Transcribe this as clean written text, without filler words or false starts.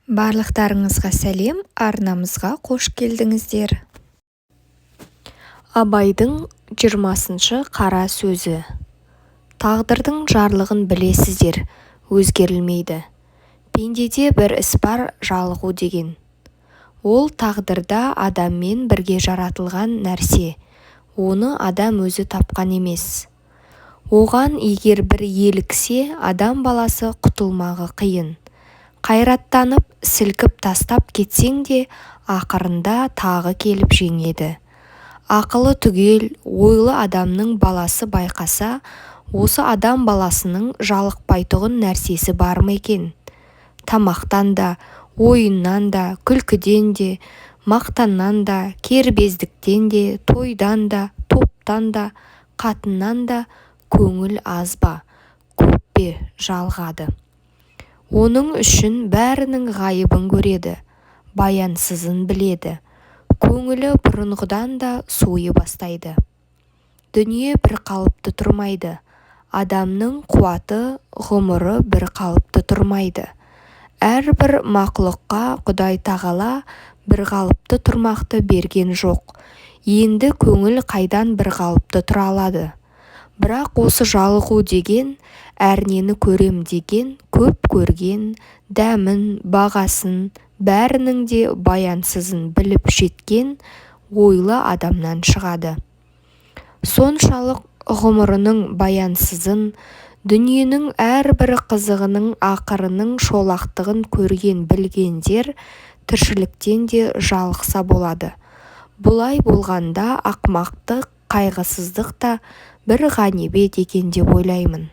Барлықтарыңызға сәлем, арнамызға қош келдіңіздер. Абайдың 20 қара сөзі. Тағдырдың жарлығын білесіздер, өзгерілмейді. Пендеде бір іс бар, жалығу деген. Ол тағдырда адаммен бірге жаратылған нәрсе, оны адам өзі тапқан емес. Оған егер бір еліксе, адам баласы құтылмағы қиын. Қайраттанып, сілкіп тастап кетсең де, ақырында тағы келіп жеңеді. Ақылы түгел, ойлы адамның баласы байқаса, осы адам баласының жалықпайтұғын нәрсесі бар ма екен? Тамақтан да, ойыннан да, күлкіден де, мақтаннан да, кербездіктен де, тойдан да, топтан да, қатыннан да көңіл аз ба, көп пе жалғады. Оның үшін бәрінің ғайыбын көреді, баянсызын біледі. Көңілі бұрынғыдан да суый бастайды. Дүние бір қалыпты тұрмайды. Адамның қуаты, ғұмыры бір қалыпты тұрмайды. Әрбір мақлұққа Құдай тағала бір қалыпты тұрмақты берген жоқ. Енді көңіл қайдан бір қалыпты тұра алады? Бірақ осы жалығу деген, әрнені көрем деген, көп көрген, дәмін, бағасын, бәрінің де баянсызын біліп жеткен ойлы адамнан шығады. Соншалық ғұмырының баянсызын, дүниенің әрбір қызығының ақырының шолақтығын көрген білгендер тіршіліктен де жалықса болады. Бұлай болғанда ақымақтық, қайғысыздық та бір ғанибет екен деп ойлаймын.